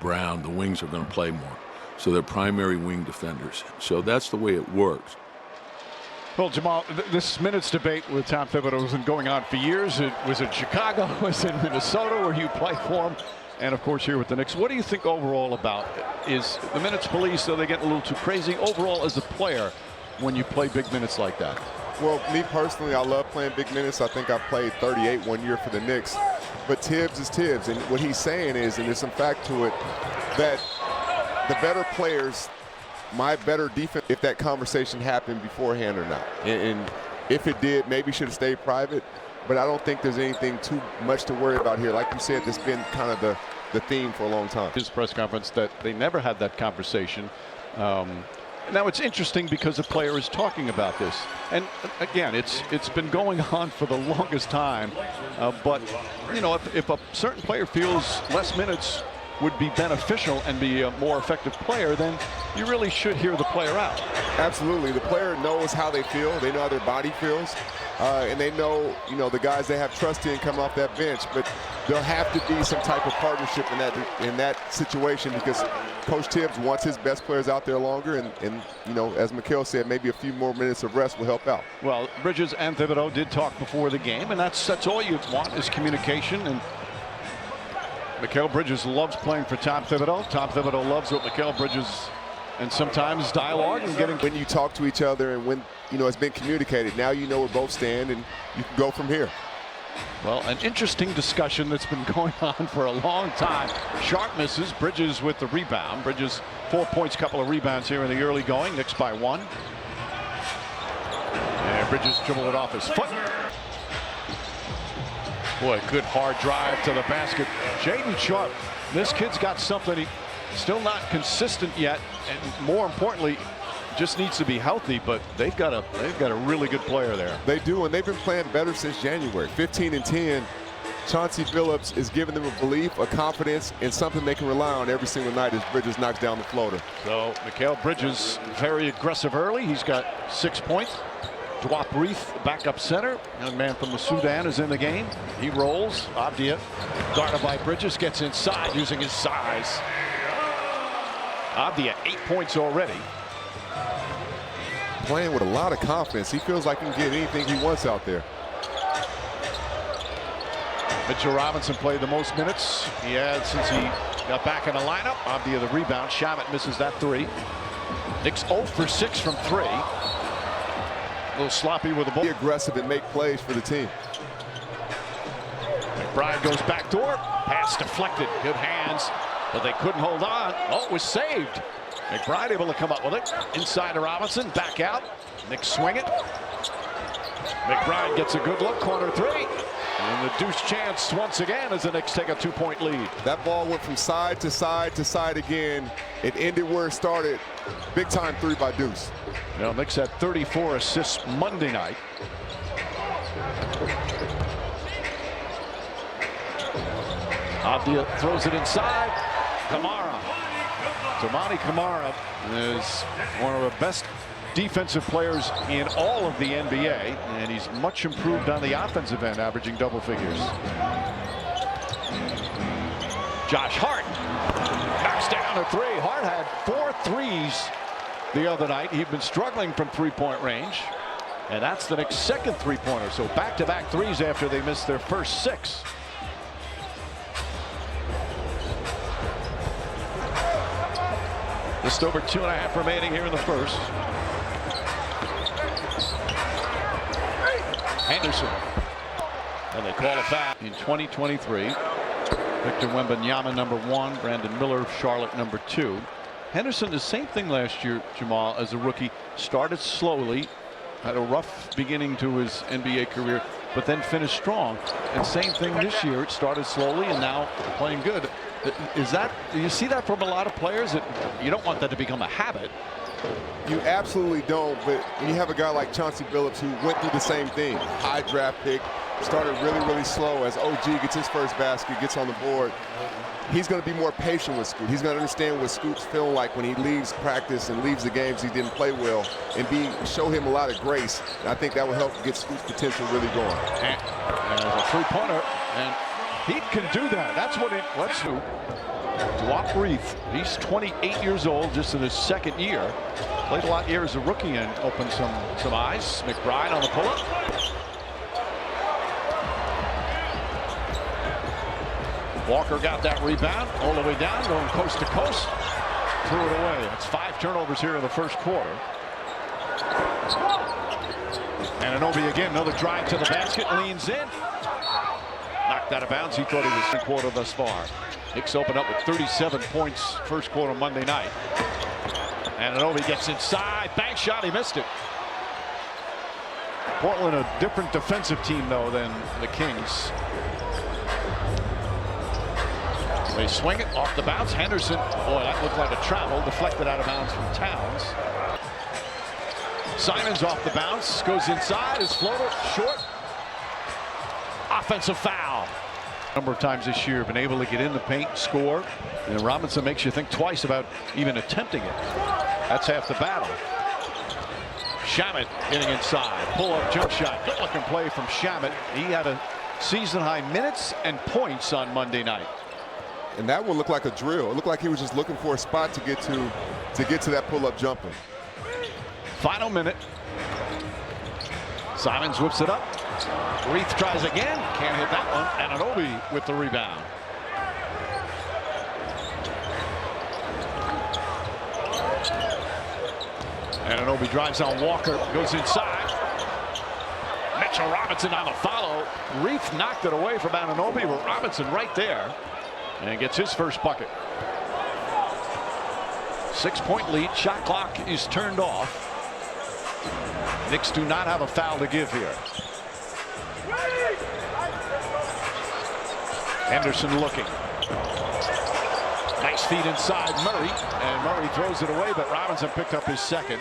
Brown, the wings are going to play more. So they're primary wing defenders. So that's the way it works. Well, Jamal, this minutes debate with Tom Thibodeau has been going on for years. It was in Chicago, was in Minnesota, where you play for him, and of course here with the Knicks. What do you think overall about is the minutes police? Are they getting a little too crazy overall as a player when you play big minutes like that? Well, me personally, I love playing big minutes. I think I played 38 one year for the Knicks. But Tibbs is Tibbs, and what he's saying is, and there's some fact to it, that the better players, my better defense, if that conversation happened beforehand or not. And if it did, maybe should have stayed private. But I don't think there's anything too much to worry about here. Like you said, it's been kind of the theme for a long time. His press conference that they never had that conversation. Now it's interesting because the player is talking about this, and again, it's been going on for the longest time. But you know, if a certain player feels less minutes would be beneficial and be a more effective player, then you really should hear the player out. Absolutely, the player knows how they feel. They know how their body feels, and they know, you know, the guys they have trust in coming off that bench. But there'll have to be some type of partnership in that situation, because Coach Tibbs wants his best players out there longer, and you know, as Mikhail said, maybe a few more minutes of rest will help out. Well, Bridges and Thibodeau did talk before the game, and that's all you want is communication. And Mikal Bridges loves playing for Tom Thibodeau. Tom Thibodeau loves what Mikal Bridges, and sometimes dialogue and getting. When you talk to each other and when, you know, it's been communicated, now you know where both stand and you can go from here. Well, an interesting discussion that's been going on for a long time. Sharp misses. Bridges with the rebound. Bridges 4 points, couple of rebounds here in the early going. Knicks by 1. And Bridges dribbled it off his foot. Boy, good hard drive to the basket. Jaden Sharp, this kid's got something. He's still not consistent yet, and more importantly, just needs to be healthy. But they've got a really good player there. They do, and they've been playing better since January. 15 and 10. Chauncey Billups is giving them a belief, a confidence, and something they can rely on every single night as Bridges knocks down the floater. So Mikal Bridges very aggressive early. He's got 6 points. Dwap Reith, backup center. Young man from the Sudan is in the game. He rolls. Avdia, guarded by Bridges, gets inside using his size. Avdia 8 points already. Playing with a lot of confidence. He feels like he can get anything he wants out there. Mitchell Robinson played the most minutes he had since he got back in the lineup. Avdia the rebound. Shamit misses that 3. Knicks 0 for 6 from 3. A little sloppy with the ball. Be aggressive and make plays for the team. McBride goes backdoor. Pass deflected. Good hands, but they couldn't hold on. Oh, it was saved. McBride able to come up with it. Inside to Robinson. Back out. Knicks swing it. McBride gets a good look. Corner 3. And the deuce chance once again as the Knicks take a 2-point lead. That ball went from side to side to side again. It ended where it started. Big time 3 by Deuce. Well, Knicks had 34 assists Monday night. Avdia throws it inside. Kamara. Toumani Kamara is one of the best defensive players in all of the NBA, and he's much improved on the offensive end, averaging double figures. Josh Hart knocks down a 3. Hart had 4 threes the other night. He'd been struggling from three-point range, and that's the Knicks' second three-pointer. So back-to-back threes after they missed their first 6. Just over 2.5 remaining here in the first. Henderson, and they call a foul in 2023. Victor Wembanyama number 1, Brandon Miller of Charlotte number 2. Henderson, the same thing last year, Jamal, as a rookie. Started slowly, had a rough beginning to his NBA career, but then finished strong. And same thing this year. It started slowly and now playing good. Do you see that from a lot of players? You don't want that to become a habit. You absolutely don't, but when you have a guy like Chauncey Billups who went through the same thing, high draft pick, started really slow. As OG gets his first basket, gets on the board, he's going to be more patient with Scoot. He's going to understand what Scoot's feeling like when he leaves practice and leaves the games he didn't play well, and show him a lot of grace. And I think that will help get Scoot's potential really going. And a three-pointer, and he can do that. That's what it. Let's do. Reith, he's 28 years old, just in his second year. Played a lot here as a rookie and opened some eyes. McBride on the pull-up. Walker got that rebound all the way down, going coast to coast. Threw it away. It's 5 turnovers here in the first quarter. And Anunoby again, another drive to the basket, leans in. Knocked out of bounds. He thought he was in the quarter thus far. Knicks opened up with 37 points first quarter Monday night. And Anunoby gets inside. Bank shot. He missed it. Portland a different defensive team, though, than the Kings. They swing it off the bounce. Henderson, boy, that looked like a travel. Deflected out of bounds from Towns. Simons off the bounce. Goes inside. His floater short. Offensive foul. Number of times this year, been able to get in the paint, score. And Robinson makes you think twice about even attempting it. That's half the battle. Shamet getting inside. Pull-up jump shot. Good-looking play from Shamet. He had a season-high minutes and points on Monday night. And that one looked like a drill. It looked like he was just looking for a spot to get to that pull-up jumper. Final minute. Simons whips it up. Reith tries again. Can't hit that one. And Anunoby with the rebound. And Anunoby drives on Walker. Goes inside. Mitchell Robinson on the follow. Reith knocked it away from Anunoby, but Robinson right there. And gets his first bucket. 6-point lead. Shot clock is turned off. Knicks do not have a foul to give here. Henderson looking. Nice feed inside Murray. And Murray throws it away, but Robinson picked up his second.